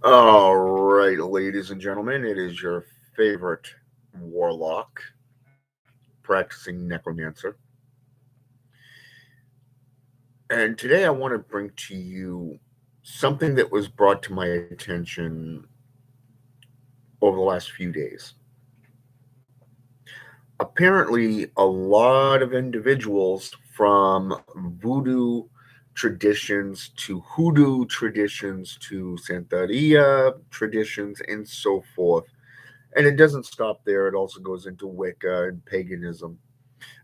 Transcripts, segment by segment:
All right, ladies and gentlemen, it is your favorite warlock, practicing necromancer. And today I want to bring to you something that was brought to my attention over the last few days. Apparently, a lot of individuals from voodoo traditions to hoodoo traditions to Santeria traditions and so forth. And it doesn't stop there, it also goes into Wicca and paganism.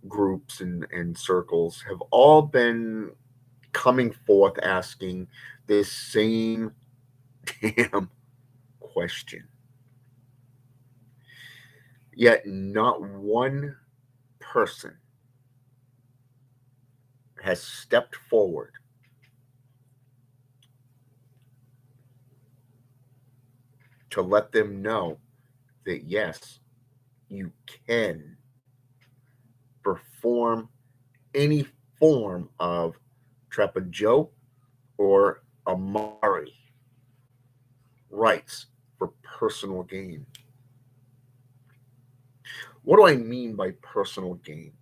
Groups and circles have all been coming forth asking this same damn question. Yet not one person has stepped forward to let them know that yes, you can perform any form of Trepajoe or Amari rites for personal gain. What do I mean by personal gain?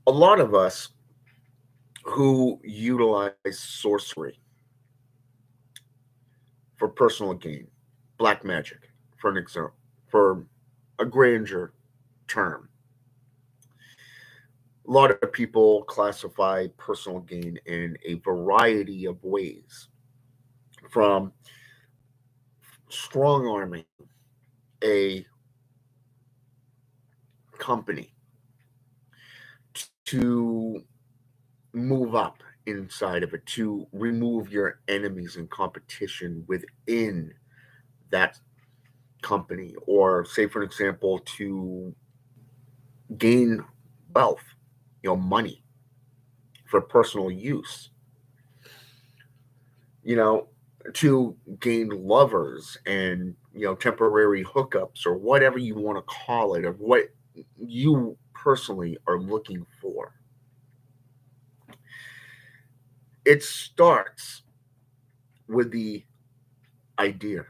A lot of us who utilize sorcery for personal gain, black magic, for an example, for a grandeur term. A lot of people classify personal gain in a variety of ways, from strong arming a company to move up inside of it, to remove your enemies and competition within that company, or say, for example, to gain wealth, money for personal use, you know, to gain lovers and, temporary hookups or whatever you want to call it, or what you personally are looking for. It starts with the idea,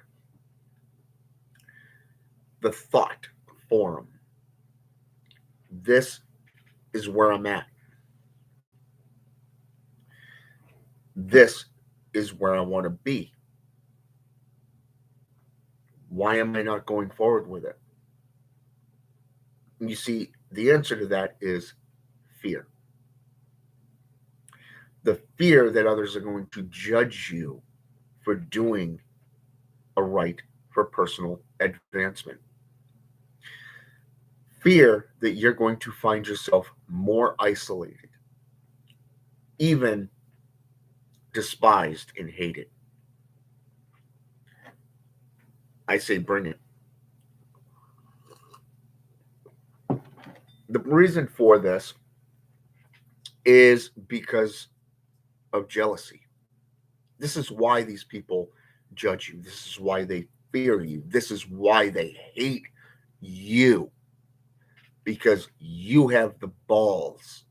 the thought form. This is where I'm at. This is where I want to be. Why am I not going forward with it? You see, the answer to that is fear. The fear that others are going to judge you for doing a right for personal advancement. Fear that you're going to find yourself more isolated, even despised and hated. I say bring it. The reason for this is because of jealousy. This is why these people judge you. This is why they fear you. This is why they hate you, because you have the balls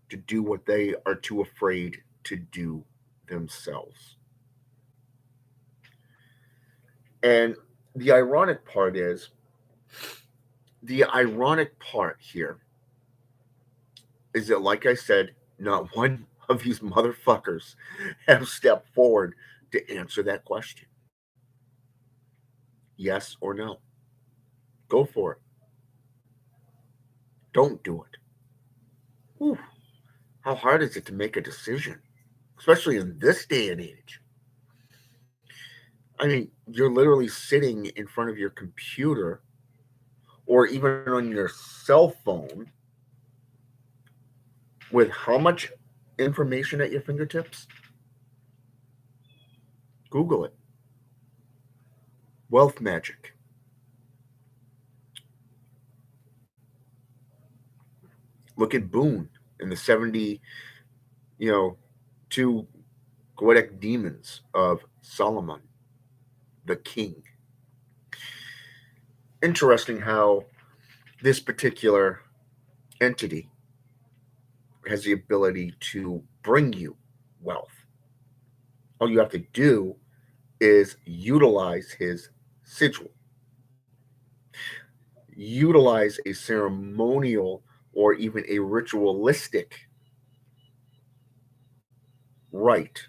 to do what they are too afraid to do themselves. And the ironic part is, the ironic part here is that, like I said, not one of these motherfuckers have stepped forward to answer that question. Yes or no? Go for it. Don't do it. Whew, how hard is it to make a decision, especially in this day and age? I mean, you're literally sitting in front of your computer or even on your cell phone with how much information at your fingertips? Google it. Wealth magic. Look at Boone and the 70, you know, two Goetic demons of Solomon, the king. Interesting how this particular entity has the ability to bring you wealth. All you have to do is utilize his sigil, utilize a ceremonial or even a ritualistic rite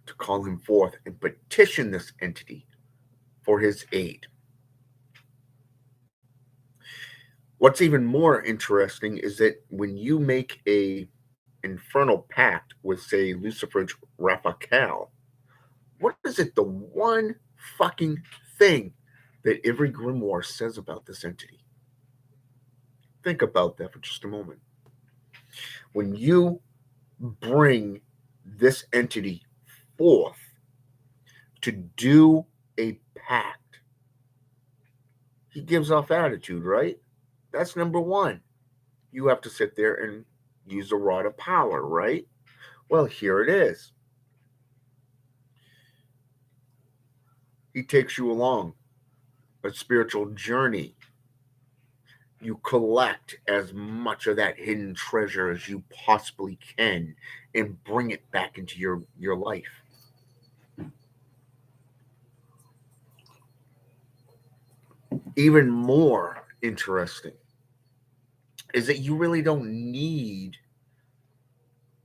to call him forth and petition this entity for his aid. What's even more interesting is that when you make a infernal pact with, say, Lucifer's Raphael, what is it, the one fucking thing that every grimoire says about this entity? Think about that for just a moment. When you bring this entity forth to do a pact, he gives off attitude, right? That's number one. You have to sit there and use a rod of power, right? Well, here it is. He takes you along a spiritual journey. You collect as much of that hidden treasure as you possibly can and bring it back into your life. Even more interesting is that you really don't need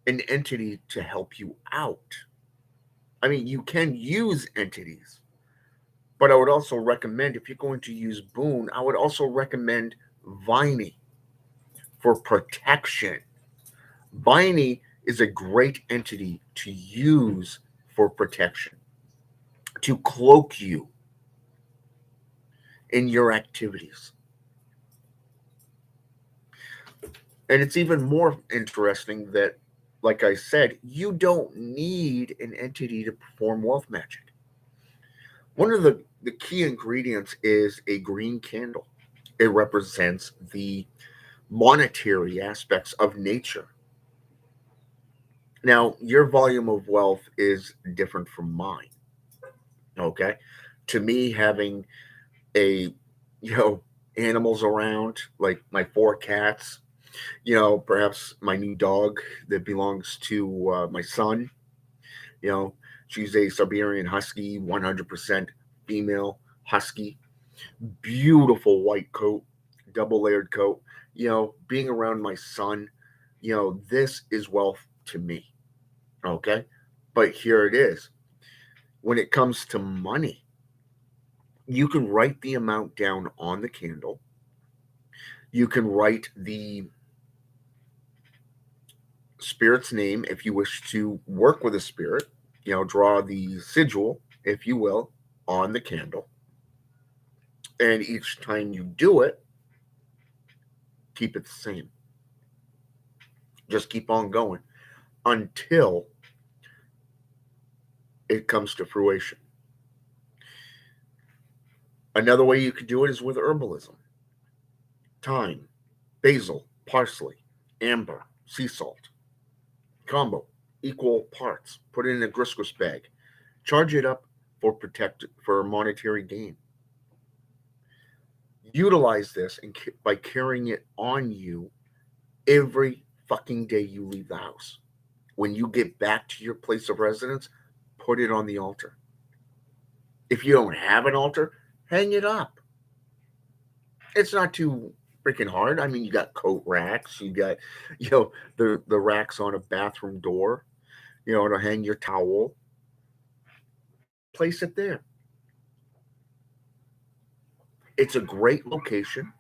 an entity to help you out. I mean, you can use entities, but I would also recommend, if you're going to use Boon, I would also recommend Viney for protection. Viney is a great entity to use for protection, to cloak you in your activities. And it's even more interesting that, like I said, you don't need an entity to perform wealth magic. One of the key ingredients is a green candle. It represents the monetary aspects of nature. Now, your volume of wealth is different from mine. Okay. To me, having a, you know, animals around, like my four cats, perhaps my new dog that belongs to my son, you know, she's a Siberian Husky, 100% female Husky, beautiful white coat, double layered coat, being around my son, this is wealth to me. Okay. But here it is. When it comes to money, you can write the amount down on the candle. You can write the spirit's name if you wish to work with a spirit, draw the sigil, if you will, on the candle. And each time you do it, keep it the same. Just keep on going until it comes to fruition. Another way you could do it is with herbalism. Thyme, basil, parsley, amber, sea salt. Combo, equal parts. Put it in a griscos bag. Charge it up for monetary gain. Utilize this by carrying it on you every fucking day you leave the house. When you get back to your place of residence, put it on the altar. If you don't have an altar, hang it up. It's not too freaking hard. I mean, you got coat racks, you got, the racks on a bathroom door, to hang your towel. Place it there. It's a great location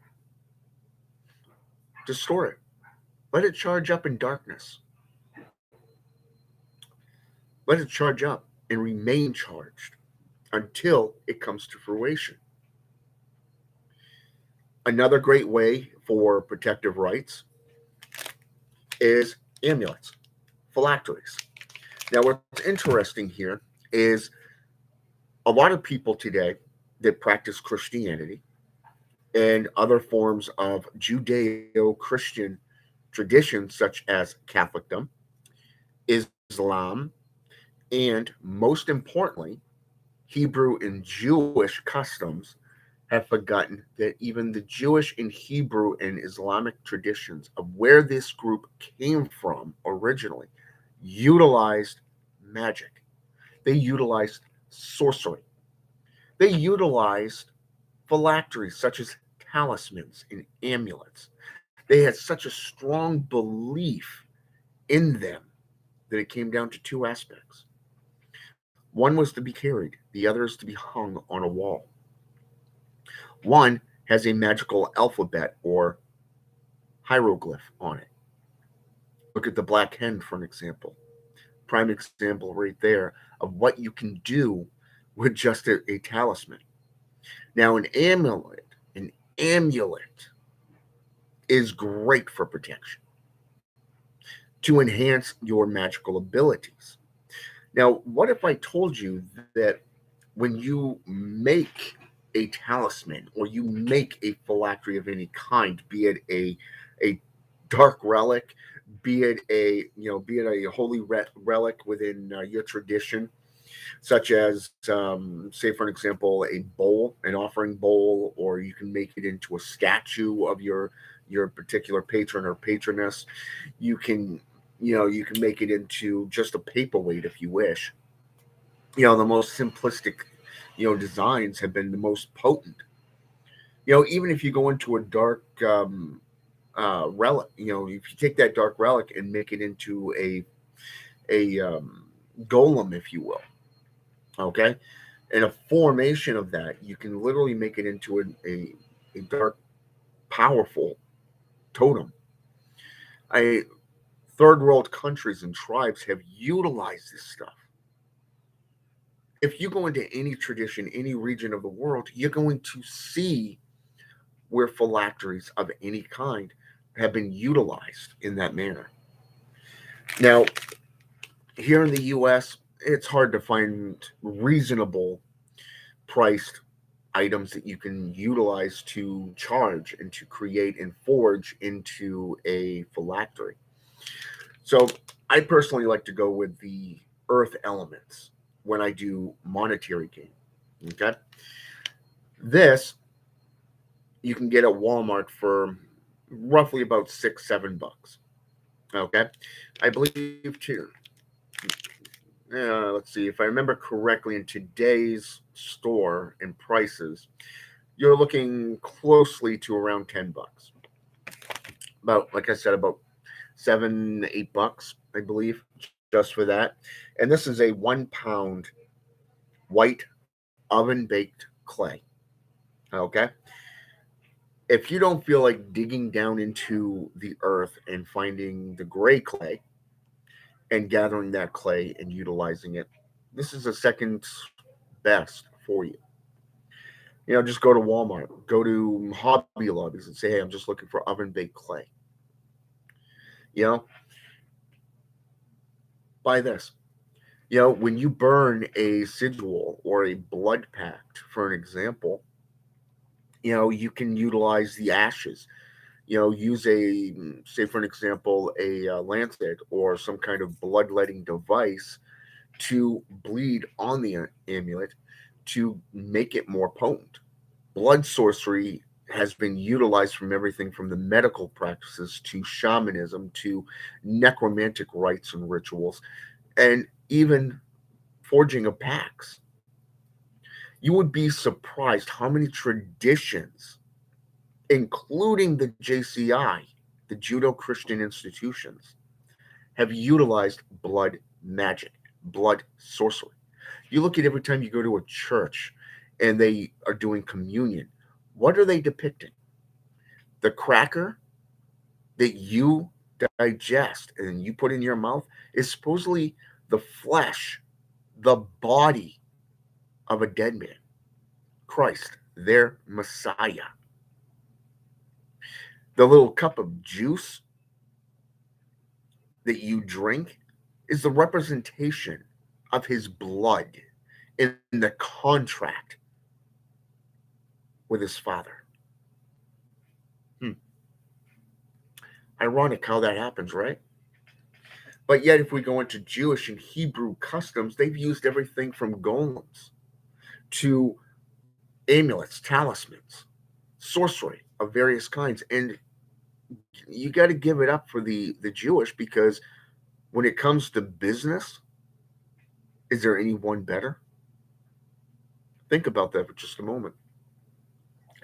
to store it. Let it charge up in darkness. Let it charge up and remain charged until it comes to fruition. Another great way for protective rites is amulets, phylacteries. Now, what's interesting here is a lot of people today that practice Christianity and other forms of Judeo Christian traditions, such as Catholicdom, Islam, and most importantly, Hebrew and Jewish customs, have forgotten that even the Jewish and Hebrew and Islamic traditions of where this group came from originally utilized magic. They utilized sorcery. They utilized phylacteries such as talismans and amulets. They had such a strong belief in them that it came down to two aspects. One was to be carried, the other is to be hung on a wall. One has a magical alphabet or hieroglyph on it. Look at the black hen for an example. Prime example right there of what you can do with just a talisman. Now, an amulet is great for protection to enhance your magical abilities. Now, what if I told you that when you make a talisman or you make a phylactery of any kind, be it a dark relic, be it a holy relic within your tradition, such as say for an example a bowl, an offering bowl, or you can make it into a statue of your particular patron or patroness. You can you can make it into just a paperweight if you wish. The most simplistic designs have been the most potent. Even if you go into a dark relic, if you take that dark relic and make it into a golem, if you will, okay, and a formation of that, you can literally make it into a dark, powerful totem. I Third world countries and tribes have utilized this stuff. If you go into any tradition, any region of the world, you're going to see where phylacteries of any kind have been utilized in that manner. Now, here in the US, it's hard to find reasonable priced items that you can utilize to charge and to create and forge into a phylactery. So I personally like to go with the earth elements when I do monetary gain. Okay. This you can get at Walmart for roughly about $6, $7. Okay. I believe too. Let's see if I remember correctly. In today's store and prices, you're looking closely to around $10. About like I said, about 7, $8, I believe, just for that. And this is a 1 pound white oven baked clay. Okay. If you don't feel like digging down into the earth and finding the gray clay and gathering that clay and utilizing it, this is a second best for you. Just go to Walmart, go to Hobby Lobbies and say, hey, I'm just looking for oven baked clay. You know, buy this. When you burn a sigil or a blood pact, for an example, you can utilize the ashes. Use say for an example, a lancet or some kind of bloodletting device to bleed on the amulet to make it more potent. Blood sorcery has been utilized from everything from the medical practices to shamanism to necromantic rites and rituals, and even forging of pacts. You would be surprised how many traditions, including the JCI, the Judo Christian institutions, have utilized blood magic, blood sorcery. You look at every time you go to a church and they are doing communion, what are they depicting? The cracker that you digest and you put in your mouth is supposedly the flesh, the body of a dead man, Christ, their Messiah. The little cup of juice that you drink is the representation of his blood in the contract with his father. Hmm. Ironic how that happens, right? But yet, if we go into Jewish and Hebrew customs, they've used everything from golems to amulets, talismans, sorcery of various kinds. And you got to give it up for the Jewish, because when it comes to business, is there any one better? Think about that for just a moment.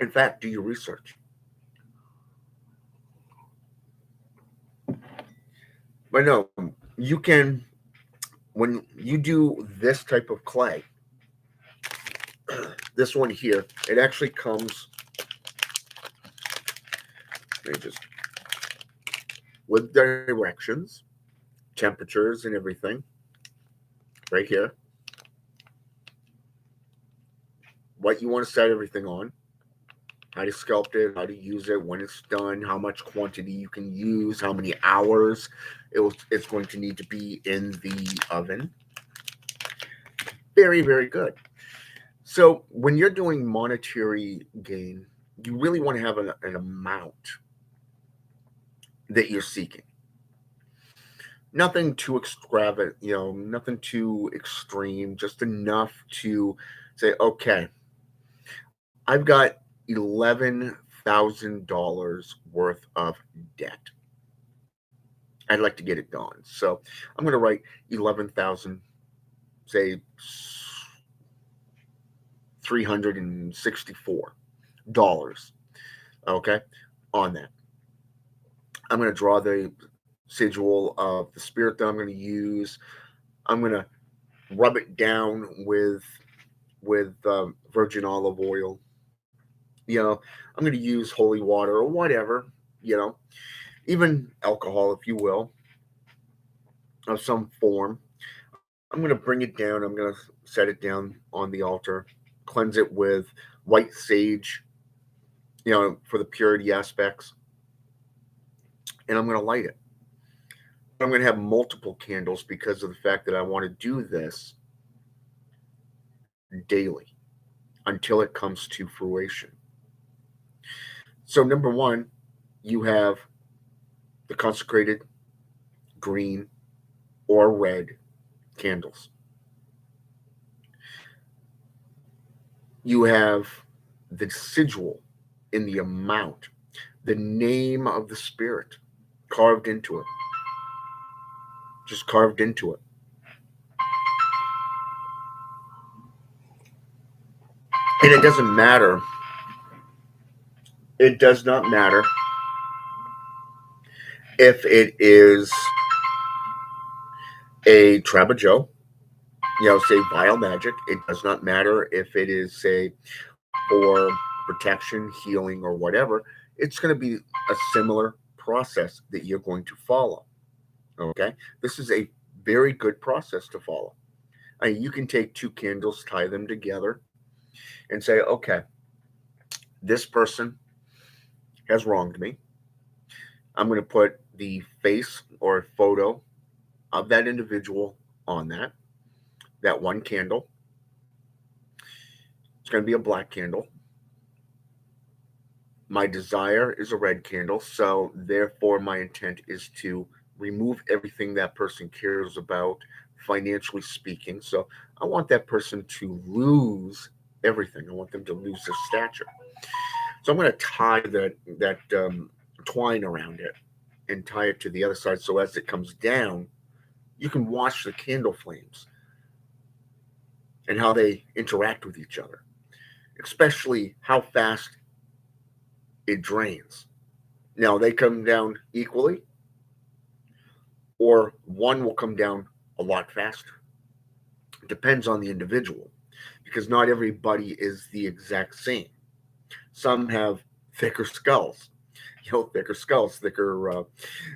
In fact, do your research. But no, you can, when you do this type of clay, this one here, it actually comes, let me just, with directions, temperatures, and everything right here. What you want to set everything on, how to sculpt it, how to use it, when it's done, how much quantity you can use, how many hours it's going to need to be in the oven. Very, very good. So when you're doing monetary gain, you really want to have an amount that you're seeking. Nothing too extravagant, nothing too extreme, just enough to say, okay, I've got $11,000 worth of debt. I'd like to get it gone. So I'm going to write 11,000, say $364, okay, on that. I'm going to draw the sigil of the spirit that I'm going to use. I'm going to rub it down with virgin olive oil. I'm going to use holy water or whatever, you know, even alcohol, if you will, of some form. I'm going to bring it down. I'm going to set it down on the altar, cleanse it with white sage, for the purity aspects, and I'm going to light it. I'm going to have multiple candles because of the fact that I want to do this daily until it comes to fruition. So, number one, you have the consecrated green or red candles. You have the sigil in the amount, the name of the spirit carved into it, just carved into it. And it doesn't matter, it does not matter if it is a Trabajo, say vile magic. It does not matter if it is, say, for protection, healing, or whatever. It's going to be a similar process that you're going to follow. Okay? This is a very good process to follow. You can take two candles, tie them together, and say, okay, this person has wronged me. I'm going to put the face or photo of that individual on that one candle. It's going to be a black candle. My desire is a red candle, so therefore my intent is to remove everything that person cares about, financially speaking. So I want that person to lose everything. I want them to lose their stature. So I'm going to tie that twine around it and tie it to the other side. So as it comes down, you can watch the candle flames and how they interact with each other, especially how fast it drains. Now, they come down equally, or one will come down a lot faster. It depends on the individual, because not everybody is the exact same. Some have thicker skulls, thicker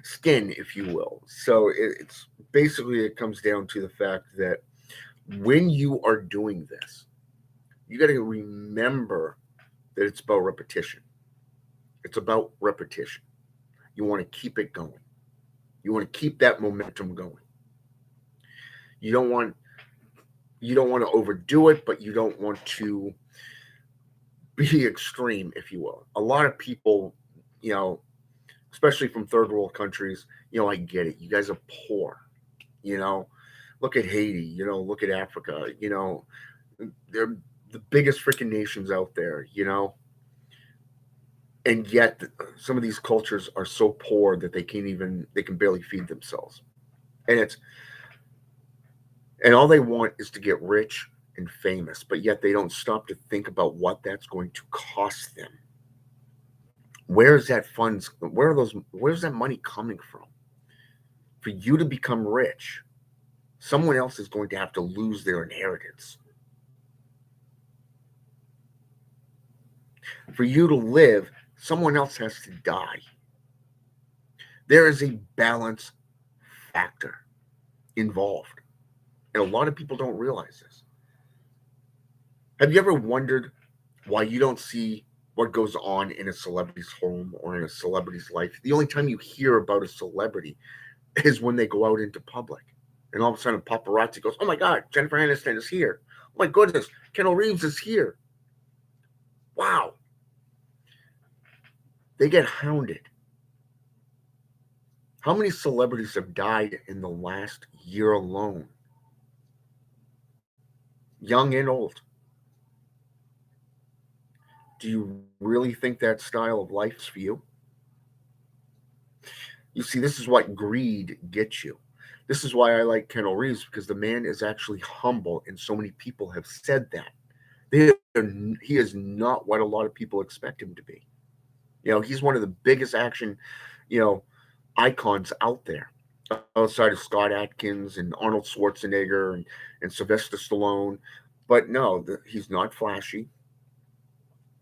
skin, if you will. So it's basically, it comes down to the fact that when you are doing this, you got to remember that it's about repetition. It's about repetition. You want to keep it going. You want to keep that momentum going. You don't want to overdo it, but you don't want to be extreme, if you will. A lot of people, especially from third world countries, I get it. You guys are poor. Look at Haiti. Look at Africa. They're the biggest freaking nations out there, and yet some of these cultures are so poor that they can barely feed themselves. And it's and all they want is to get rich and famous, but yet they don't stop to think about what that's going to cost them. Where's that money coming from? For you to become rich, someone else is going to have to lose their inheritance. For you to live, someone else has to die. There is a balance factor involved. And a lot of people don't realize this. Have you ever wondered why you don't see what goes on in a celebrity's home or in a celebrity's life? The only time you hear about a celebrity is when they go out into public. And all of a sudden, paparazzi goes, "Oh my God, Jennifer Aniston is here. Oh my goodness, Kendall Reeves is here. Wow." They get hounded. How many celebrities have died in the last year alone? Young and old. Do you really think that style of life is for you? You see, this is what greed gets you. This is why I like Kendall Reeves, because the man is actually humble, and so many people have said that. He is not what a lot of people expect him to be. He's one of the biggest action, you know, icons out there, outside of Scott Atkins and Arnold Schwarzenegger and Sylvester Stallone. But no, he's not flashy.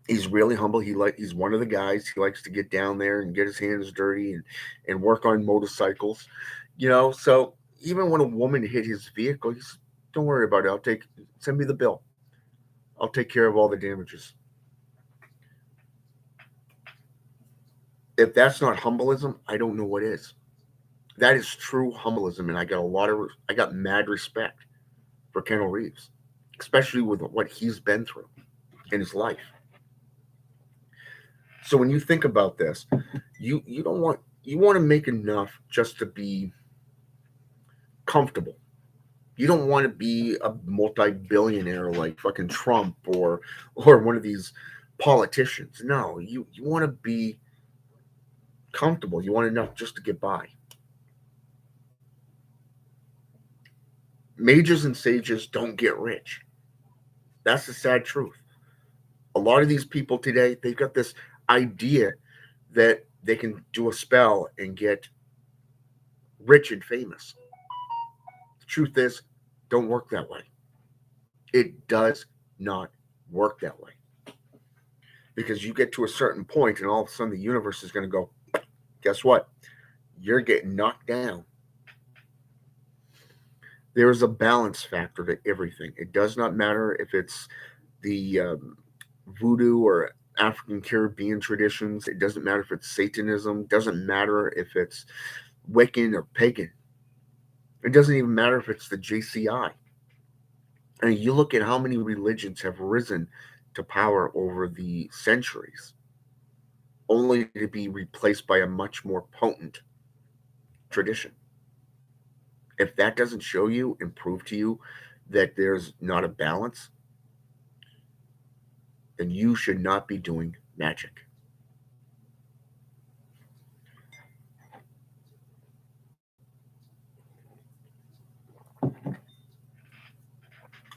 He's really humble. He's one of the guys. He likes to get down there and get his hands dirty and work on motorcycles. So even when a woman hit his vehicle, he said, "Don't worry about it. Send me the bill. I'll take care of all the damages." If that's not humbleism, I don't know what is. That is true humbleism, and I got mad respect for Kendall Reeves, especially with what he's been through in his life. So when you think about this, you don't want you want to make enough just to be comfortable. You don't want to be a multi-billionaire like fucking Trump or one of these politicians. No, you want to be comfortable. You want enough just to get by. Mages and sages don't get rich. That's the sad truth. A lot of these people today, they've got this idea that they can do a spell and get rich and famous. The truth is, don't work that way. It does not work that way. Because you get to a certain point and all of a sudden the universe is going to go, "Guess what? You're getting knocked down." There is a balance factor to everything. It does not matter if it's the voodoo or African Caribbean traditions. It doesn't matter if it's Satanism. It doesn't matter if it's Wiccan or pagan. It doesn't even matter if it's the JCI. And you look at how many religions have risen to power over the centuries, only to be replaced by a much more potent tradition. If that doesn't show you and prove to you that there's not a balance, then you should not be doing magic.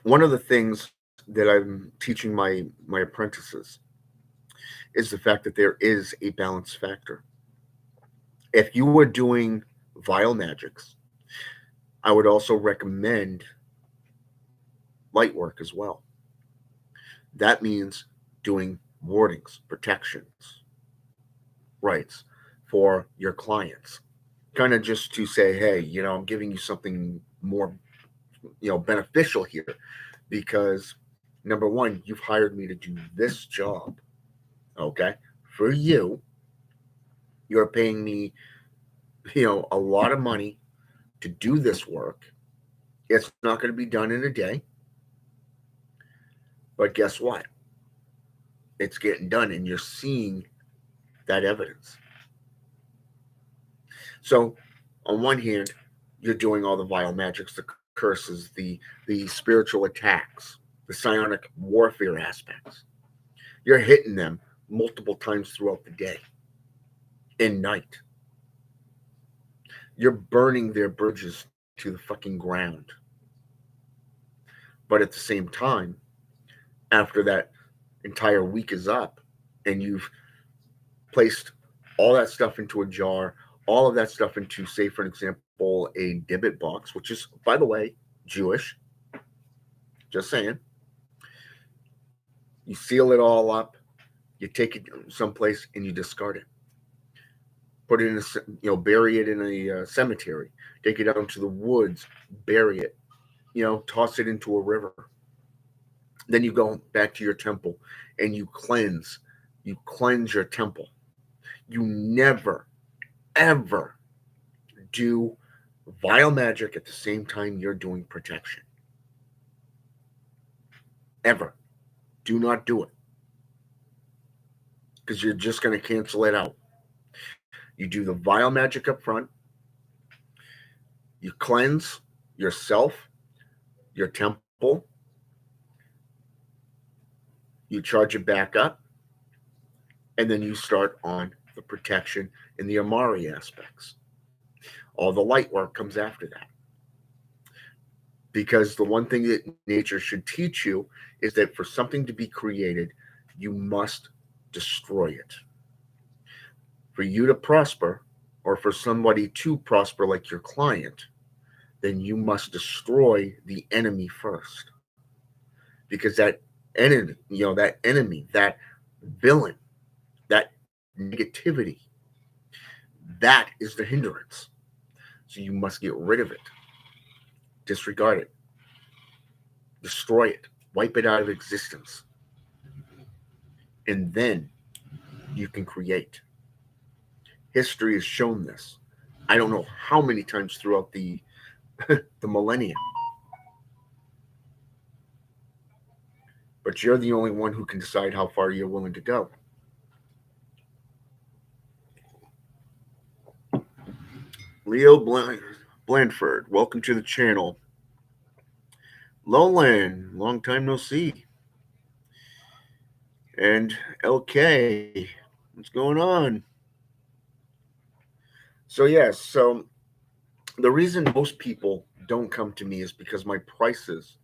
One of the things that I'm teaching my apprentices is the fact that there is a balance factor. If you were doing vile magics, I would also recommend light work as well. That means doing wardings, protections, rights for your clients. Kind of just to say, hey, I'm giving you something more, beneficial here because number one, you've hired me to do this job. Okay. For you, you're paying me, a lot of money to do this work. It's not going to be done in a day. But guess what? It's getting done and you're seeing that evidence. So, on one hand, you're doing all the vile magics, the curses, the spiritual attacks. the psionic warfare aspects. You're hitting them multiple times throughout the day and night. You're burning their bridges to the fucking ground. But at the same time, after that entire week is up and you've placed all that stuff into a jar, all of that stuff into, say, for example, a Dibbit box, which is, by the way, Jewish, just saying. You seal it all up, you take it someplace and you discard it. Put it in bury it in a cemetery. Take it out into the woods, bury it. Toss it into a river. Then you go back to your temple and you cleanse. You cleanse your temple. You never, ever do vile magic at the same time you're doing protection. Ever. Do not do it. Because you're just going to cancel it out. You do the vile magic up front. You cleanse yourself, your temple. You charge it back up. And then you start on the protection and the Amari aspects. All the light work comes after that. Because the one thing that nature should teach you is that for something to be created, you must destroy it. For you to prosper, or for somebody to prosper like your client, then you must destroy the enemy first. Because that enemy, that villain, that negativity, that is the hindrance. So you must get rid of it, disregard it, destroy it, wipe it out of existence. And then you can create. History has shown this. I don't know how many times throughout the the millennia. But you're the only one who can decide how far you're willing to go. Leo Blandford, welcome to the channel. Lowland, long time no see. And LK, what's going on? So, yes, so the reason most people don't come to me is because my prices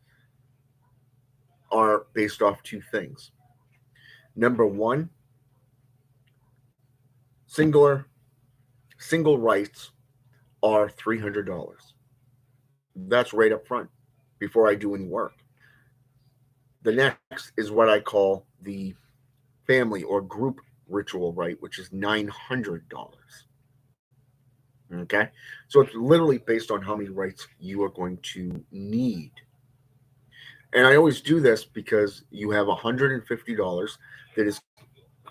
are based off two things. Number one, single rights are $300. That's right up front before I do any work. The next is what I call the family or group ritual rite, which is $900. Okay? So it's literally based on how many rights you are going to need. And I always do this because you have $150 that is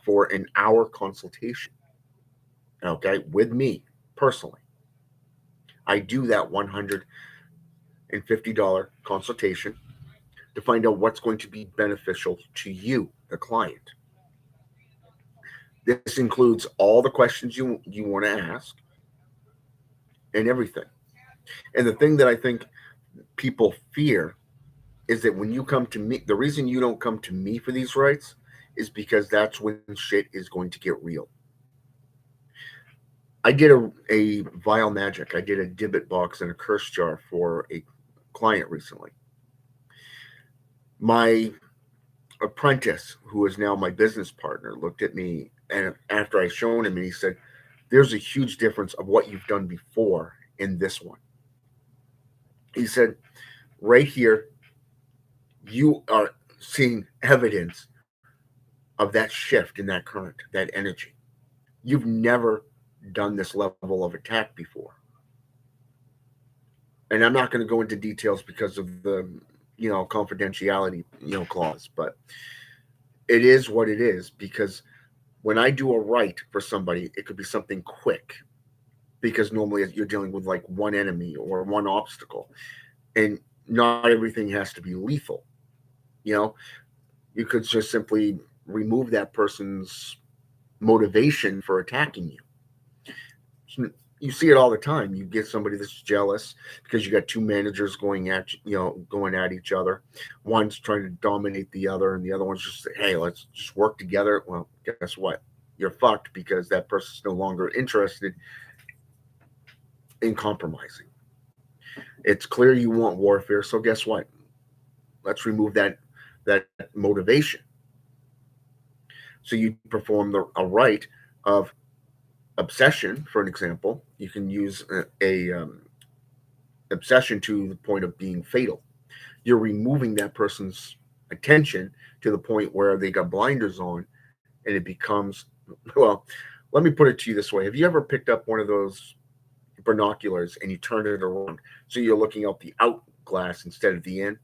for an hour consultation. Okay? With me personally. I do that $150 consultation to find out what's going to be beneficial to you, the client. This includes all the questions you want to ask and everything. And the thing that I think people fear is that when you come to me, the reason you don't come to me for these rights is because that's when shit is going to get real. I did a vile magic. I did a Dibbit box and a curse jar for a client recently. My apprentice, who is now my business partner, looked at me and after I shown him and he said, "There's a huge difference of what you've done before in this one." He said, "Right here, you are seeing evidence of that shift in that current, that energy. You've never done this level of attack before." And I'm not going to go into details because of the, confidentiality, clause, but it is what it is because when I do a rite for somebody, it could be something quick because normally you're dealing with like one enemy or one obstacle, and not everything has to be lethal. You know, you could just simply remove that person's motivation for attacking you. You see it all the time. You get somebody that's jealous because you got two managers going at each other. One's trying to dominate the other, and the other one's just hey, let's just work together. Well, guess what? You're fucked because that person's no longer interested in compromising. It's clear you want warfare, so guess what? Let's remove that motivation. So you perform a rite of obsession, for an example. You can use a obsession to the point of being fatal. You're removing that person's attention to the point where they got blinders on, and it becomes well. Let me put it to you this way: have you ever picked up one of those binoculars and you turn it around so you're looking out the out glass instead of the in,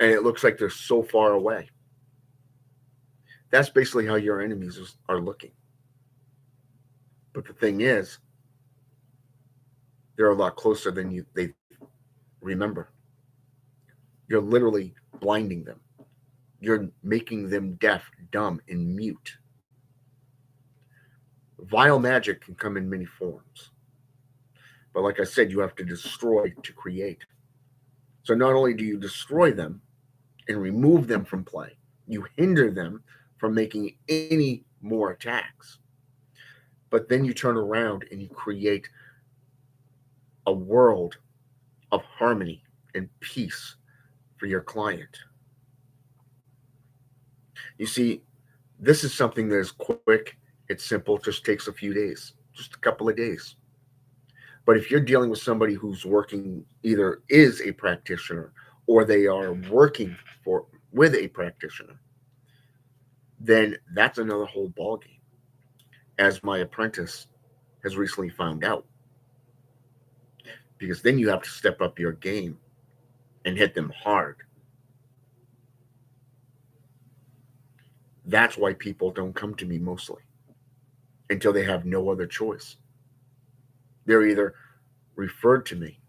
and it looks like they're so far away? That's basically how your enemies are looking. But the thing is, they're a lot closer than they remember. You're literally blinding them. You're making them deaf, dumb, and mute. Vile magic can come in many forms. But like I said, you have to destroy to create. So not only do you destroy them and remove them from play, you hinder them from making any more attacks. But then you turn around and you create a world of harmony and peace for your client. You see, this is something that is quick, it's simple, just takes a few days, just a couple of days. But if you're dealing with somebody who's working, either is a practitioner or they are working for with a practitioner, then that's another whole ballgame. As my apprentice has recently found out, because then you have to step up your game and hit them hard. That's why people don't come to me mostly until they have no other choice. They're either referred to me,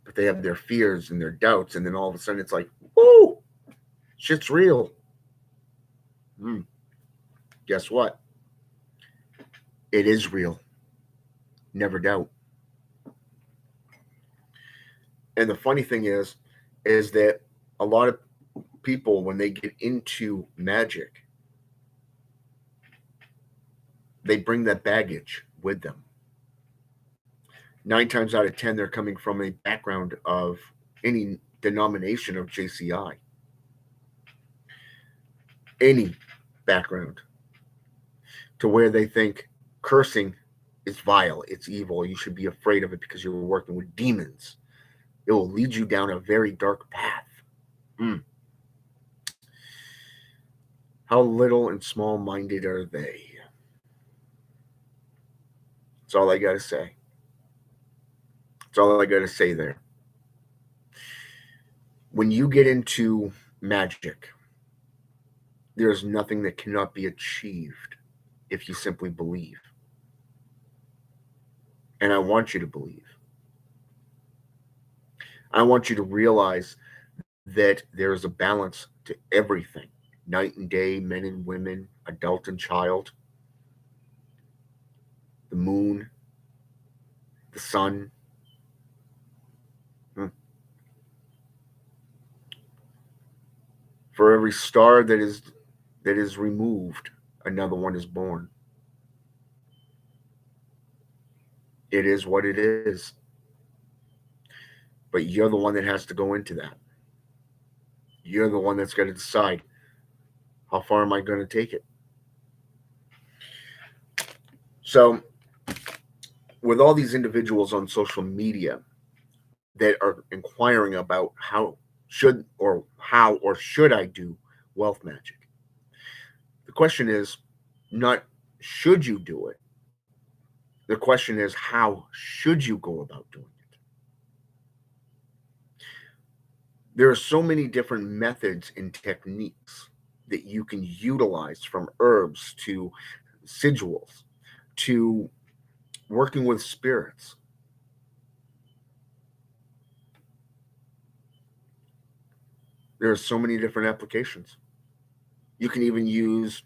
but they have their fears and their doubts, and then all of a sudden it's like, "Woo, shit's real." Hmm. Guess what? It is real. Never doubt. And the funny thing is that a lot of people, when they get into magic, they bring that baggage with them. 9 times out of 10, they're coming from a background of any denomination of JCI, any background, to where they think cursing is vile, it's evil, you should be afraid of it because you're working with demons. It will lead you down a very dark path. Mm. How little and small minded are they? That's all I got to say. That's all I got to say there. When you get into magic, there's nothing that cannot be achieved if you simply believe. And I want you to believe. I want you to realize that there is a balance to everything: night and day, men and women, adult and child, the moon, the sun. Hmm. For every star that is removed, another one is born. It is what it is. But you're the one that has to go into that. You're the one that's got to decide, how far am I going to take it? So, with all these individuals on social media that are inquiring about how or should I do wealth magic, the question is not should you do it. The question is, how should you go about doing it? There are so many different methods and techniques that you can utilize, from herbs to sigils to working with spirits. There are so many different applications. You can even use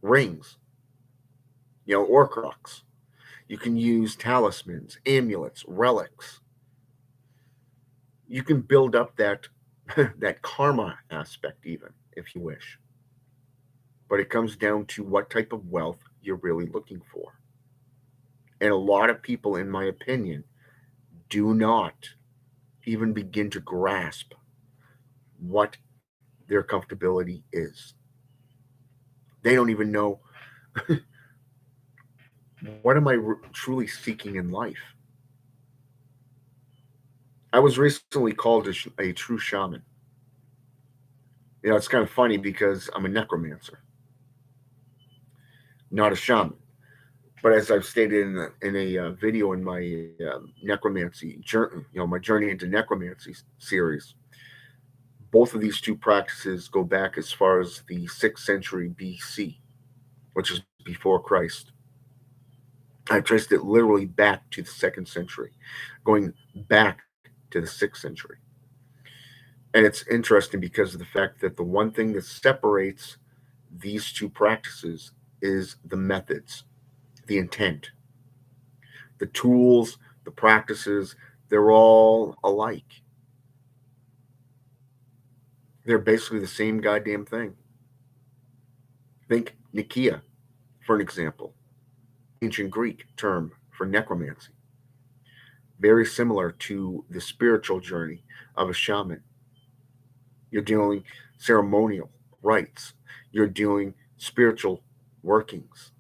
rings, or crocks. You can use talismans, amulets, relics. You can build up that that karma aspect even if you wish. But it comes down to what type of wealth you're really looking for. And a lot of people, in my opinion, do not even begin to grasp what their comfortability is. They don't even know what am I truly seeking in life. I was recently called a true shaman. It's kind of funny because I'm a necromancer, not a shaman. But as I've stated in a video in my necromancy journey, my journey into necromancy series, both of these two practices go back as far as the 6th century BC, which is before Christ. I traced it literally back to the 2nd century, going back to the 6th century. And it's interesting because of the fact that the one thing that separates these two practices is the methods, the intent, the tools, the practices. They're all alike. They're basically the same goddamn thing. Think Nikia, for an example, ancient Greek term for necromancy, very similar to the spiritual journey of a shaman. You're doing ceremonial rites, you're doing spiritual workings.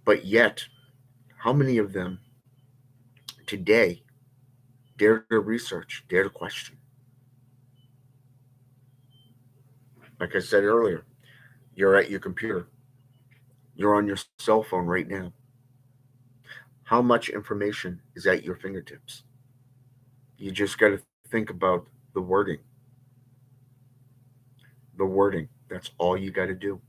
But yet, how many of them today dare to research, dare to question? Like I said earlier, you're at your computer, you're on your cell phone right now. How much information is at your fingertips? You just got to think about the wording. The wording. That's all you got to do.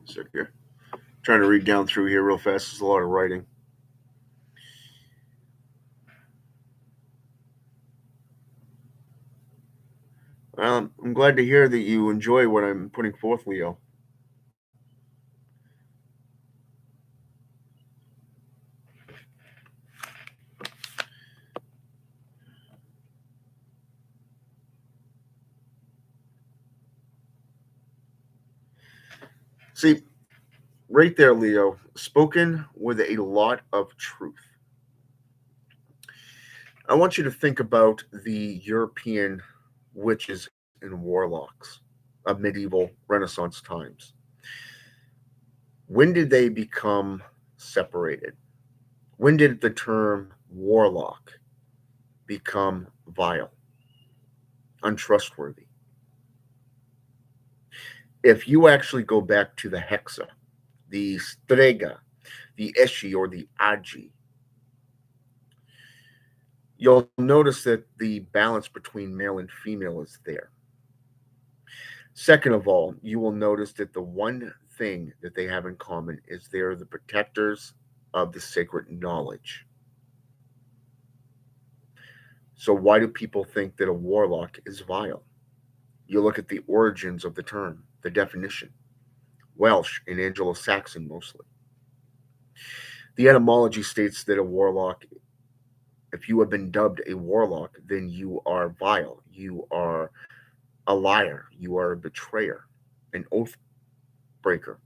So here, trying to read down through here real fast. There's a lot of writing. I'm glad to hear that you enjoy what I'm putting forth, Leo. See, right there, Leo, spoken with a lot of truth. I want you to think about the European witches and warlocks of medieval Renaissance times. When did they become separated? When did the term warlock become vile, untrustworthy? If you actually go back to the hexa, the strega, the eshi, or the agi, you'll notice that the balance between male and female is there. Second of all, you will notice that the one thing that they have in common is they're the protectors of the sacred knowledge. So, why do people think that a warlock is vile? You look at the origins of the term, the definition, Welsh and Anglo Saxon mostly. The etymology states that a warlock, if you have been dubbed a warlock, then you are vile, you are a liar, you are a betrayer, an oath breaker.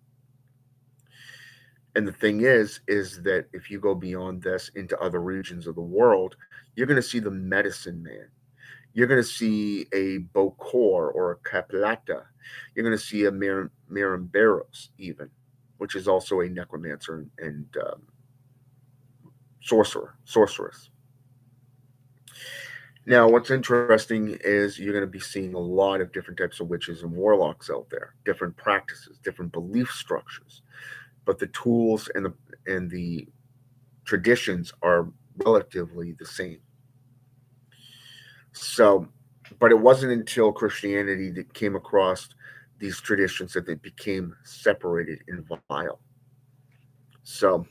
And the thing is that if you go beyond this into other regions of the world, you're going to see the medicine man. You're going to see a Bokor or a Caplata. You're going to see a Marimberos, even, which is also a necromancer and sorceress. Now, what's interesting is you're going to be seeing a lot of different types of witches and warlocks out there, different practices, different belief structures, but the tools and the traditions are relatively the same. So, but it wasn't until Christianity that came across these traditions that they became separated and vile. So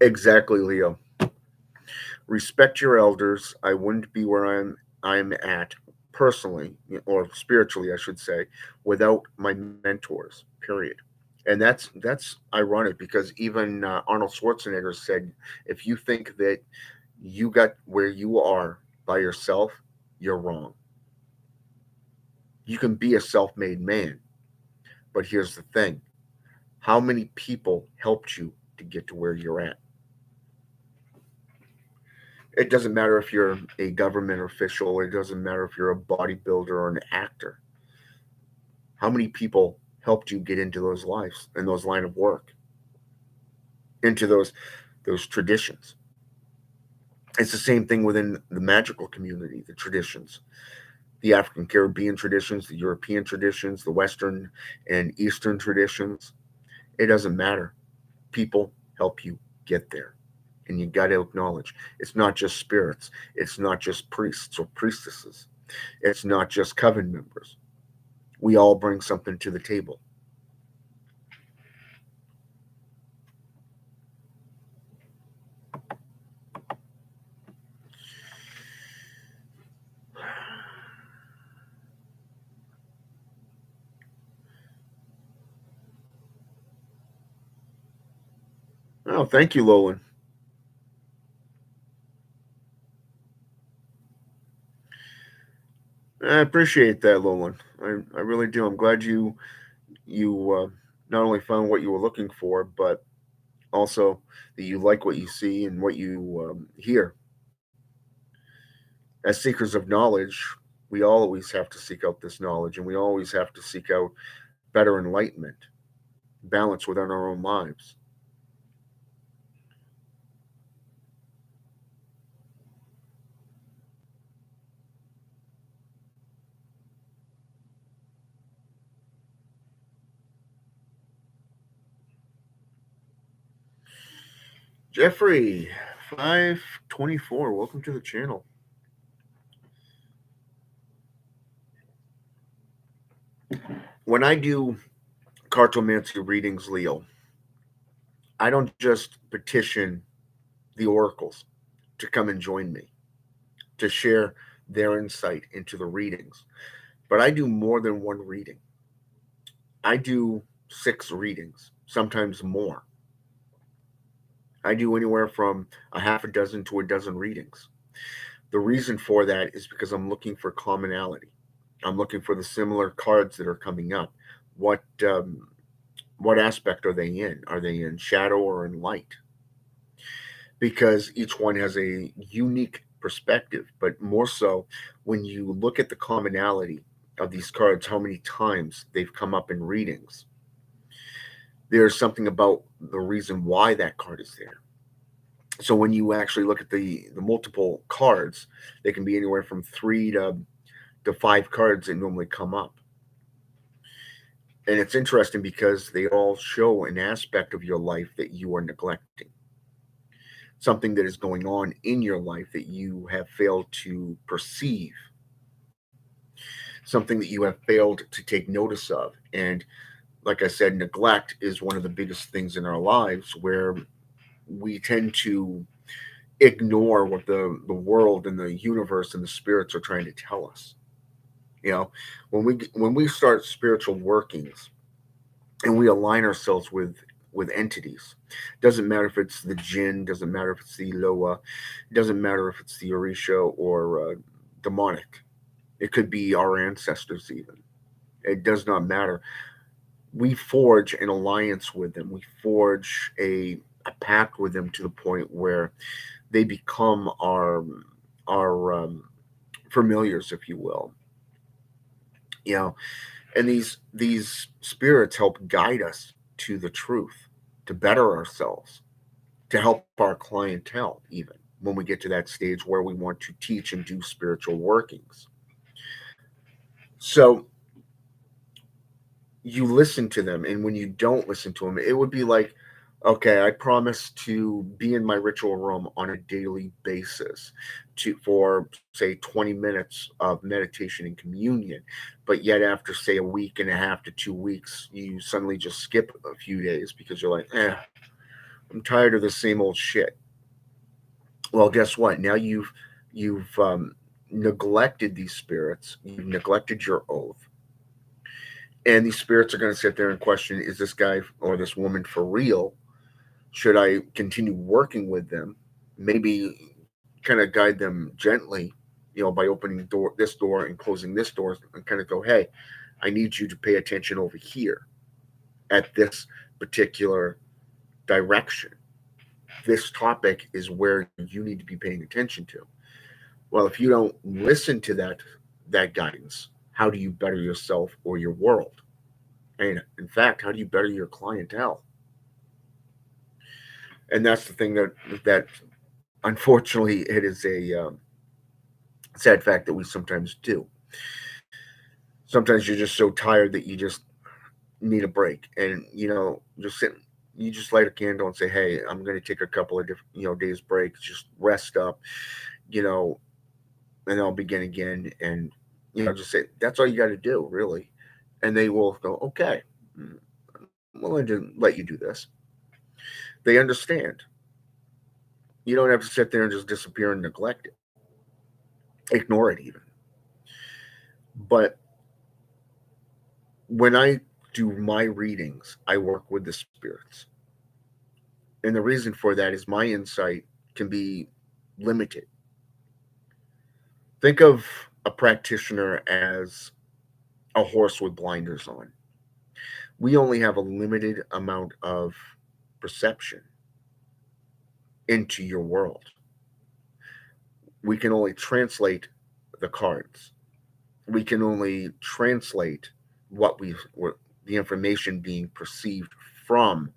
exactly, Leo. Respect your elders. I wouldn't be where I'm at personally or spiritually, I should say, without my mentors. Period. And that's ironic because even Arnold Schwarzenegger said, if you think that you got where you are by yourself, you're wrong. You can be a self-made man, but here's the thing: how many people helped you to get to where you're at? It doesn't matter if you're a government official, it doesn't matter if you're a bodybuilder or an actor. How many people helped you get into those lives and those line of work, into those traditions? It's the same thing within the magical community, the traditions, the African Caribbean traditions, the European traditions, the Western and Eastern traditions. It doesn't matter. People help you get there. And you got to acknowledge it's not just spirits, it's not just priests or priestesses, it's not just coven members. We all bring something to the table. Oh, thank you, Lolan. I appreciate that, Lolan. I really do. I'm glad you not only found what you were looking for, but also that you like what you see and what you hear. As seekers of knowledge, we always have to seek out this knowledge, and we always have to seek out better enlightenment, balance within our own lives. Jeffrey, 524, welcome to the channel. When I do cartomancy readings, Leo, I don't just petition the oracles to come and join me, to share their insight into the readings, but I do more than one reading. I do 6 readings, sometimes more. I do anywhere from a half a dozen to a dozen readings. The reason for that is because I'm looking for commonality. I'm looking for the similar cards that are coming up. What what aspect are they in? Are they in shadow or in light? Because each one has a unique perspective, but more so when you look at the commonality of these cards, how many times they've come up in readings, there's something about the reason why that card is there. So when you actually look at the multiple cards, they can be anywhere from 3 to 5 cards that normally come up. And it's interesting because they all show an aspect of your life that you are neglecting, something that is going on in your life that you have failed to perceive, something that you have failed to take notice of. And like I said, neglect is one of the biggest things in our lives where we tend to ignore what the world and the universe and the spirits are trying to tell us. You know, when we start spiritual workings and we align ourselves with entities, doesn't matter if it's the jinn, doesn't matter if it's the loa, doesn't matter if it's the orisha or demonic. It could be our ancestors even. It does not matter. We forge an alliance with them. We forge a pact with them to the point where they become our familiars, if you will. You know, and these spirits help guide us to the truth, to better ourselves, to help our clientele, even when we get to that stage where we want to teach and do spiritual workings. So you listen to them, and when you don't listen to them, it would be like Okay, I promise to be in my ritual room on a daily basis for say 20 minutes of meditation and communion. But yet after say a week and a half to 2 weeks, you suddenly just skip a few days because you're like, I'm tired of the same old shit. Well, guess what? Now you've neglected these spirits, you've neglected your oath, and these spirits are going to sit there and question: Is this guy or this woman for real? Should I continue working with them? Maybe kind of guide them gently, by opening this door and closing this door, and kind of go, hey, I need you to pay attention over here at this particular direction. This topic is where you need to be paying attention to. Well, if you don't listen to that guidance, how do you better yourself or your world? And in fact, how do you better your clientele? And that's the thing that unfortunately it is a sad fact that we sometimes do. Sometimes you're just so tired that you just need a break, and just sit. You just light a candle and say, "Hey, I'm going to take a couple of different days break, just rest up, you know, and I'll begin again." And just say that's all you got to do, really, and they will go, "Okay, mm, I'm willing to let you do this." They understand. You don't have to sit there and just disappear and neglect it, ignore it even. But when I do my readings, I work with the spirits. And the reason for that is my insight can be limited. Think of a practitioner as a horse with blinders on. We only have a limited amount of perception into your world. We can only translate the cards. We can only translate what the information being perceived from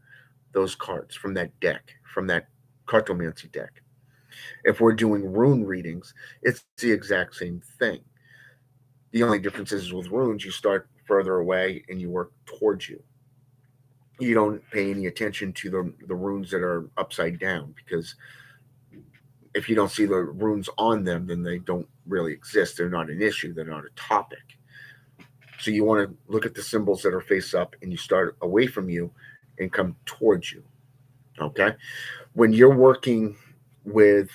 those cards, from that deck, from that cartomancy deck. If we're doing rune readings, it's the exact same thing. The only difference is with runes, you start further away and you work towards you. You don't pay any attention to the runes that are upside down, because if you don't see the runes on them, then they don't really exist. They're not an issue, they're not a topic. So you want to look at the symbols that are face up and you start away from you and come towards you. Okay? When you're working with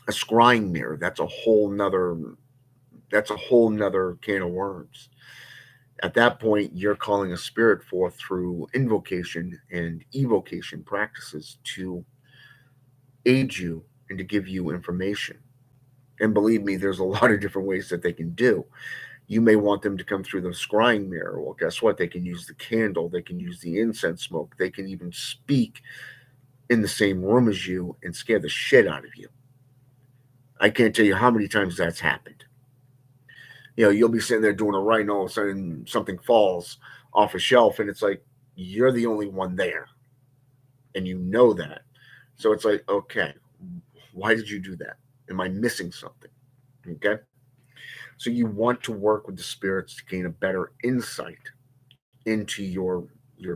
a scrying mirror, that's a whole nother can of worms. At that point, you're calling a spirit forth through invocation and evocation practices to aid you and to give you information. And believe me, there's a lot of different ways that they can do. You may want them to come through the scrying mirror. Well, guess what? They can use the candle, they can use the incense smoke, they can even speak in the same room as you and scare the shit out of you. I can't tell you how many times that's happened. You'll be sitting there doing a write, and all of a sudden something falls off a shelf, and it's like you're the only one there, and you know that. So it's like, okay, why did you do that? Am I missing something? Okay. So you want to work with the spirits to gain a better insight into your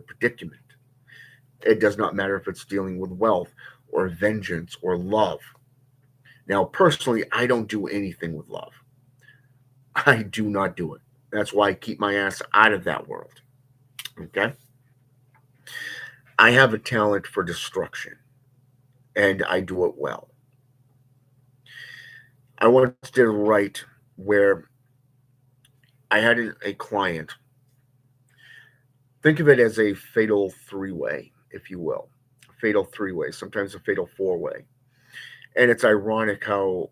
predicament. It does not matter if it's dealing with wealth or vengeance or love. Now, personally, I don't do anything with love. I do not do it. That's why I keep my ass out of that world. Okay? I have a talent for destruction, and I do it well. I once did a write where I had a client. Think of it as a fatal three-way, if you will. A fatal three-way, sometimes a fatal four-way. And it's ironic how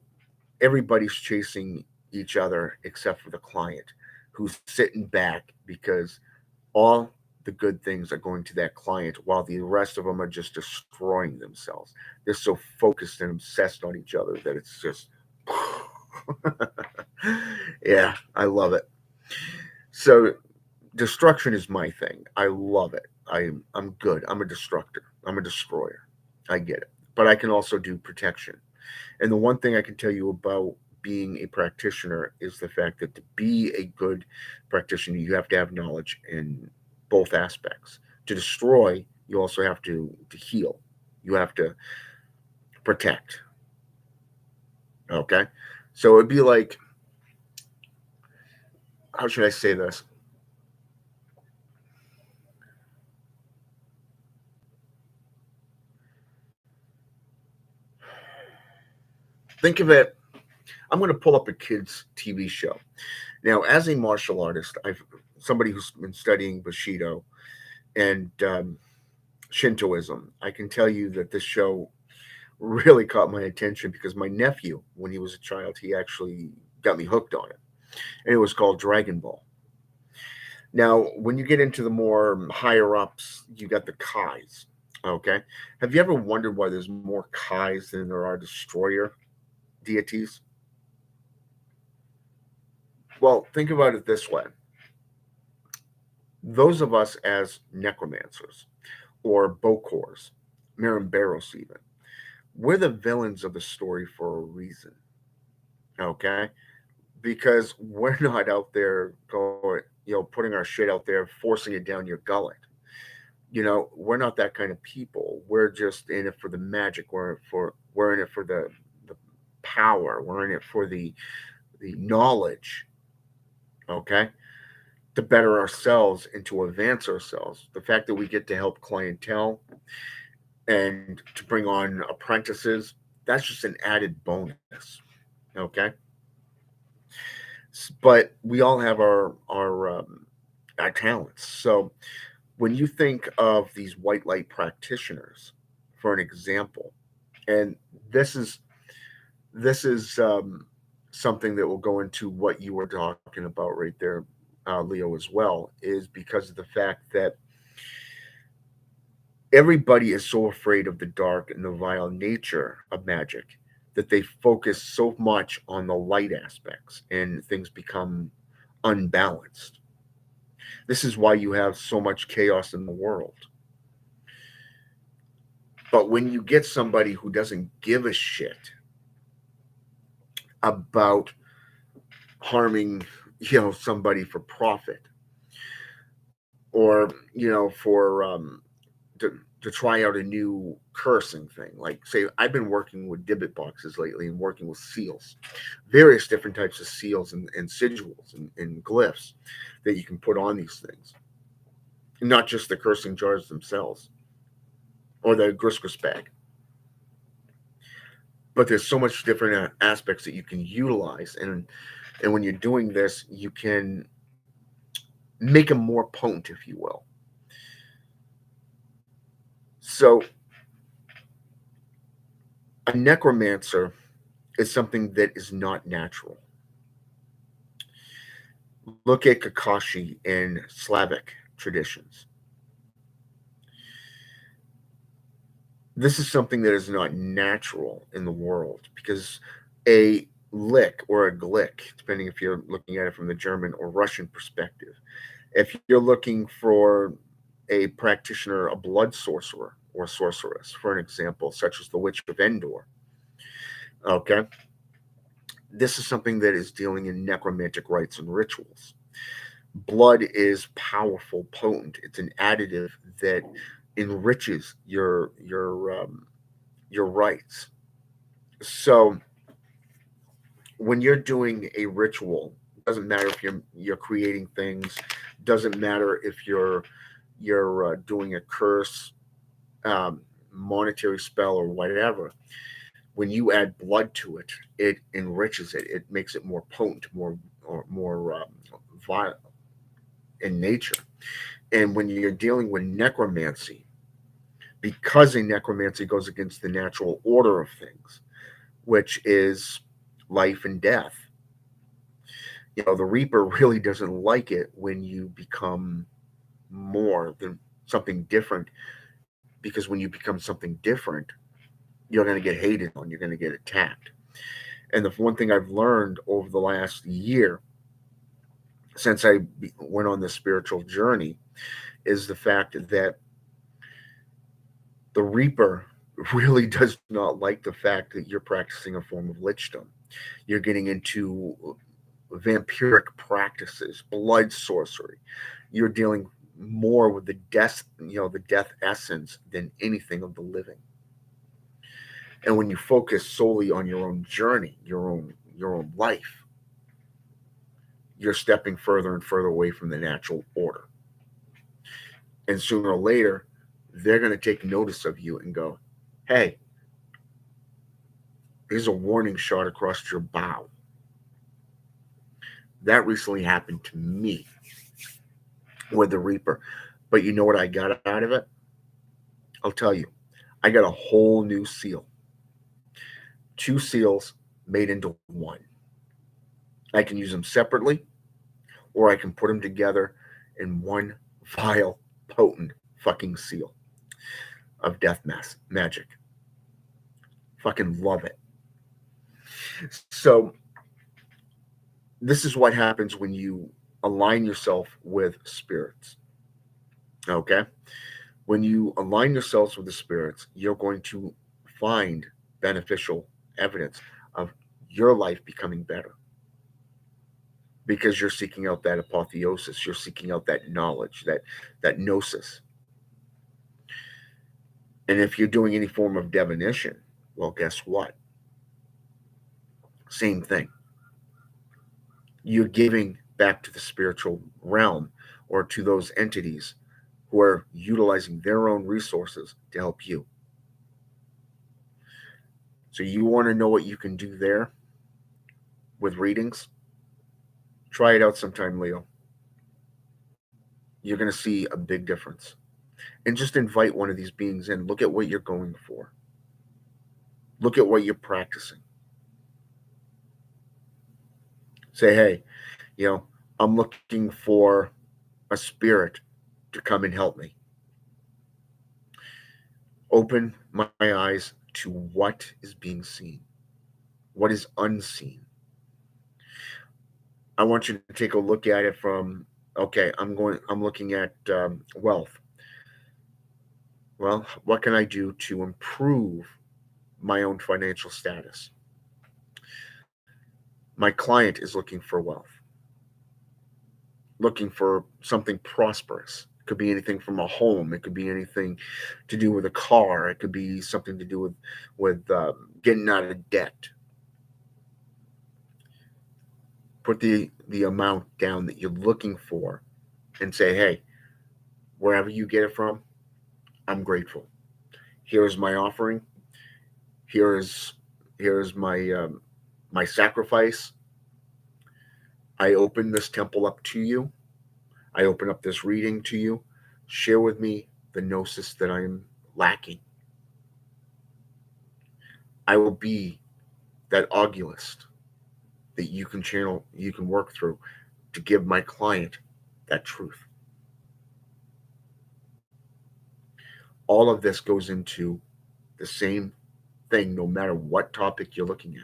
everybody's chasing each other except for the client, who's sitting back because all the good things are going to that client while the rest of them are just destroying themselves. They're so focused and obsessed on each other that it's just yeah, I love it. So destruction is my thing. I love it. I'm good. I'm a destructor. I'm a destroyer. I get it. But I can also do protection. And the one thing I can tell you about being a practitioner is the fact that to be a good practitioner, you have to have knowledge in both aspects. To destroy, You also have to heal. You have to protect. Okay, so it'd be like, how should I say this? Think of it. I'm going to pull up a kids TV show. Now, as a martial artist, I've somebody who's been studying Bushido and Shintoism. I can tell you that this show really caught my attention because my nephew, when he was a child, he actually got me hooked on it, and it was called Dragon Ball. Now, when you get into the more higher ups, you got the Kais. Okay, have you ever wondered why there's more Kais than there are destroyer deities? Well, think about it this way: those of us as necromancers or bokors, Miramberos even, we're the villains of the story for a reason. Okay, because we're not out there going, putting our shit out there, forcing it down your gullet. We're not that kind of people. We're just in it for the magic. We're in it for the power. We're in it for the knowledge. Okay, to better ourselves and to advance ourselves. The fact that we get to help clientele and to bring on apprentices, that's just an added bonus. Okay, but we all have our talents. So when you think of these white light practitioners, for an example, and this is this is something that will go into what you were talking about right there, Leo, as well, is because of the fact that everybody is so afraid of the dark and the vile nature of magic that they focus so much on the light aspects and things become unbalanced. This is why you have so much chaos in the world. But when you get somebody who doesn't give a shit about harming, somebody for profit, or for to try out a new cursing thing, like say I've been working with dibbit boxes lately and working with seals, various different types of seals and sigils and glyphs that you can put on these things, not just the cursing jars themselves or the griskus bag, but there's so much different aspects that you can utilize, and when you're doing this you can make them more potent, if you will. So a necromancer is something that is not natural. Look at Kakashi in Slavic traditions. This is something that is not natural in the world because a lick or a glick, depending if you're looking at it from the German or Russian perspective, if you're looking for a practitioner, a blood sorcerer or sorceress, for an example, such as the Witch of Endor, okay, this is something that is dealing in necromantic rites and rituals. Blood is powerful, potent. It's an additive that enriches your rites. So when you're doing a ritual, doesn't matter if you're creating things, doesn't matter if you're doing a curse, um, monetary spell or whatever. When you add blood to it, it enriches it. It makes it more potent, more violent in nature. And when you're dealing with necromancy, because a necromancy goes against the natural order of things, which is life and death. The Reaper really doesn't like it when you become more than something different, because when you become something different, you're going to get hated on, you're going to get attacked. And the one thing I've learned over the last year since I went on this spiritual journey is the fact that the Reaper really does not like the fact that you're practicing a form of lichdom. You're getting into vampiric practices, blood sorcery. You're dealing more with the death essence than anything of the living. And when you focus solely on your own journey, your own life, you're stepping further and further away from the natural order. And sooner or later, they're going to take notice of you and go, hey, here's a warning shot across your bow. That recently happened to me with the Reaper. But you know what I got out of it? I'll tell you. I got a whole new seal. Two seals made into one. I can use them separately, or I can put them together in one vile, potent fucking seal of death magic. Fucking love it. So, this is what happens when you align yourself with spirits. Okay? When you align yourselves with the spirits, you're going to find beneficial evidence of your life becoming better because you're seeking out that apotheosis, you're seeking out that knowledge, that gnosis. And if you're doing any form of divination, well, guess what? Same thing. You're giving back to the spiritual realm or to those entities who are utilizing their own resources to help you. So you want to know what you can do there with readings? Try it out sometime, Leo. You're going to see a big difference. And just invite one of these beings in. Look at what you're going for. Look at what you're practicing. Say, hey, I'm looking for a spirit to come and help me. Open my eyes to what is being seen, what is unseen. I want you to take a look at it from, okay, I'm looking at wealth. Well, what can I do to improve my own financial status? My client is looking for wealth, looking for something prosperous. It could be anything from a home. It could be anything to do with a car. It could be something to do with getting out of debt. Put the amount down that you're looking for, and say, hey, wherever you get it from, I'm grateful. Here is my offering. Here is my sacrifice. I open this temple up to you. I open up this reading to you. Share with me the gnosis that I am lacking. I will be that augulist that you can channel, you can work through to give my client that truth. All of this goes into the same thing, no matter what topic you're looking at.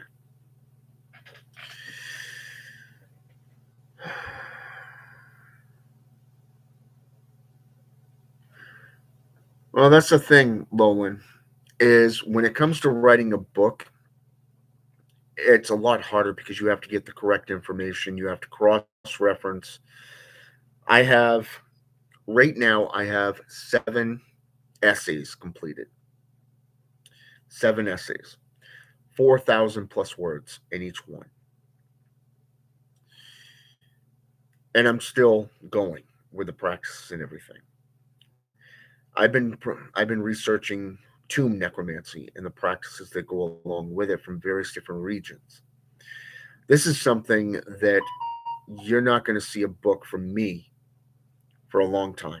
Well, that's the thing, Lolan, is when it comes to writing a book, it's a lot harder because you have to get the correct information. You have to cross reference. I have, right now, I have 7 essays completed. 7 essays, 4,000 plus words in each one. And I'm still going with the practice and everything. I've been researching tomb necromancy and the practices that go along with it from various different regions. This is something that you're not going to see a book from me for a long time,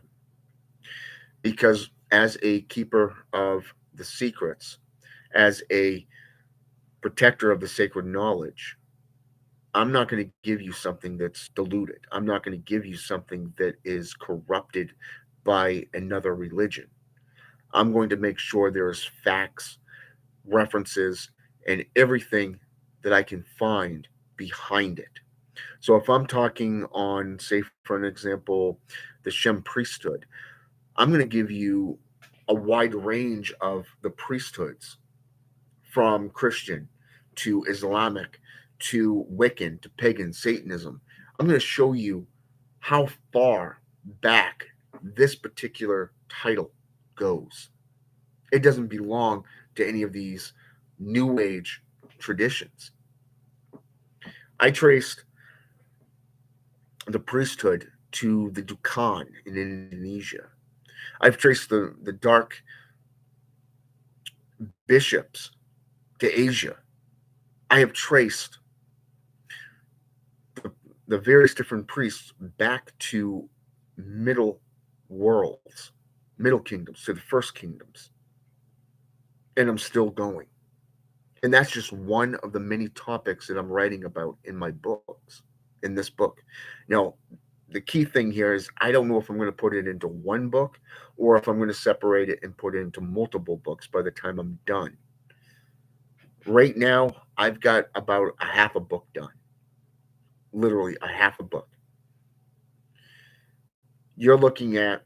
because as a keeper of the secrets, as a protector of the sacred knowledge, I'm not going to give you something that's diluted. I'm not going to give you something that is corrupted by another religion. I'm going to make sure there's facts, references, and everything that I can find behind it. So if I'm talking on, say, for an example, the Shem priesthood, I'm going to give you a wide range of the priesthoods, from Christian to Islamic to Wiccan to pagan Satanism. I'm going to show you how far back this particular title goes. It doesn't belong to any of these New Age traditions. I traced the priesthood to the Dukan in Indonesia. I've traced the dark bishops to Asia. I have traced the, the various different priests back to middle worlds, middle kingdoms, to the first kingdoms. And I'm still going. And that's just one of the many topics that I'm writing about in my books, in this book. Now, the key thing here is I don't know if I'm going to put it into one book or if I'm going to separate it and put it into multiple books by the time I'm done. Right now, I've got about a half a book done. Literally a half a book. You're looking at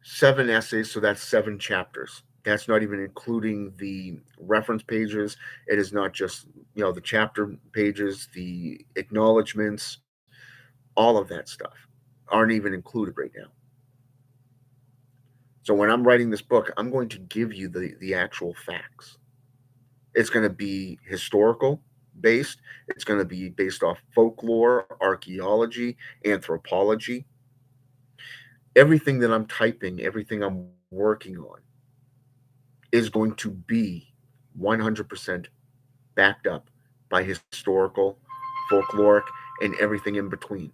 7 essays, so that's 7 chapters. That's not even including the reference pages. It is not just, the chapter pages, the acknowledgments, all of that stuff aren't even included right now. So when I'm writing this book, I'm going to give you the actual facts. It's going to be historical based. It's going to be based off folklore, archaeology, anthropology. Everything that I'm typing, everything I'm working on is going to be 100% backed up by historical, folkloric, and everything in between.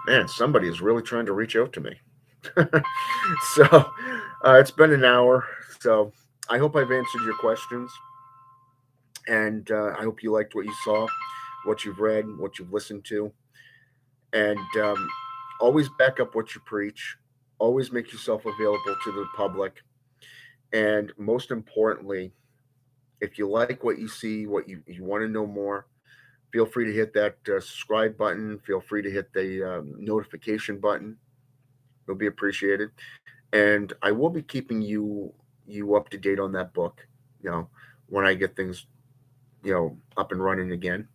Man, somebody is really trying to reach out to me. So it's been an hour. So I hope I've answered your questions. And I hope you liked what you saw, what you've read, what you've listened to. And always back up what you preach. Always make yourself available to the public. And most importantly, if you like what you see, what you want to know more, feel free to hit that subscribe button. Feel free to hit the notification button. It'll be appreciated. And I will be keeping you up to date on that book, when I get things, up and running again.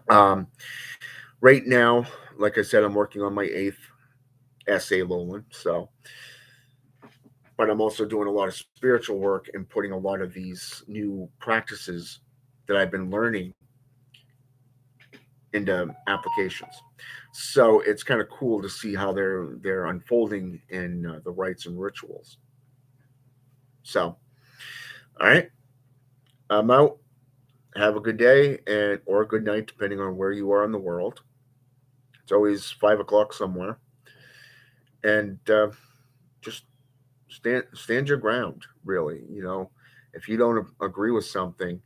Um, right now, like I said, I'm working on my 8th essay, Lolan. So, but I'm also doing a lot of spiritual work and putting a lot of these new practices that I've been learning into applications. So it's kind of cool to see how they're unfolding in the rites and rituals. So, all right, I'm out. Have a good day and or a good night, depending on where you are in the world. It's always 5 o'clock somewhere, and just stand your ground. Really, if you don't agree with something,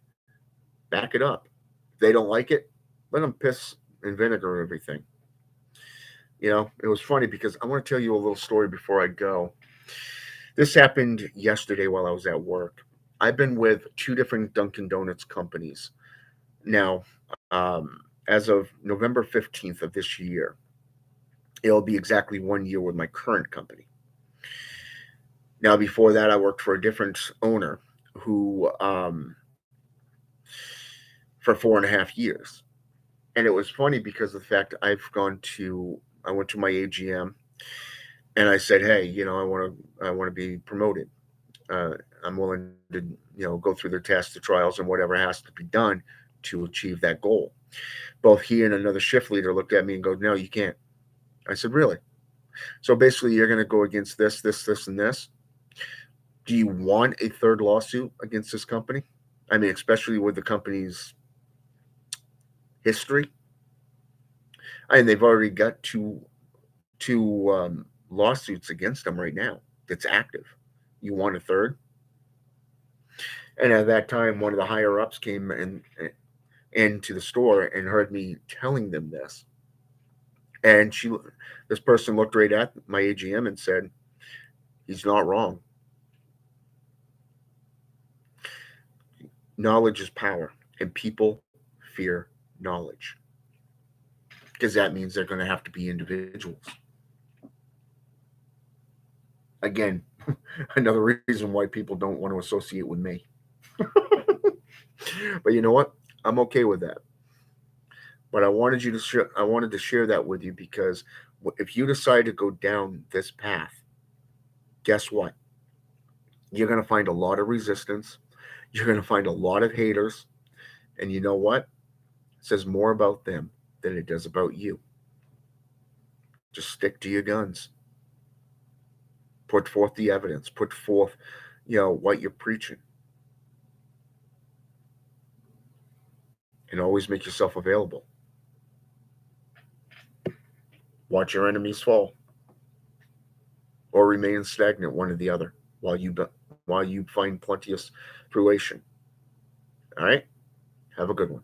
back it up. If they don't like it, let them piss and vinegar everything. It was funny because I want to tell you a little story before I go. This happened yesterday while I was at work. I've been with 2 different Dunkin' Donuts companies now. As of November 15th of this year, it'll be exactly 1 year with my current company. Now, before that, I worked for a different owner who, for 4.5 years. And it was funny because of the fact I went to my AGM and I said, hey, I want to be promoted. I'm willing to, go through their tests, the trials, and whatever has to be done to achieve that goal. Both he and another shift leader looked at me and go, no, you can't. I said, really? So basically, you're going to go against this, and this. Do you want a third lawsuit against this company? I mean, especially with the company's history. And they've already got two lawsuits against them right now that's active. You want a third? And at that time, one of the higher ups came into the store and heard me telling them this. And this person looked right at my AGM and said, he's not wrong. Knowledge is power, and people fear knowledge because that means they're going to have to be individuals. Again, another reason why people don't want to associate with me. But you know what? I'm okay with that. But I wanted to share that with you because if you decide to go down this path, guess what? You're going to find a lot of resistance. You're going to find a lot of haters. And you know what? It says more about them than it does about you. Just stick to your guns. Put forth the evidence. Put forth, what you're preaching. And always make yourself available. Watch your enemies fall. Or remain stagnant, one or the other, while you find plenteous fruition. All right? Have a good one.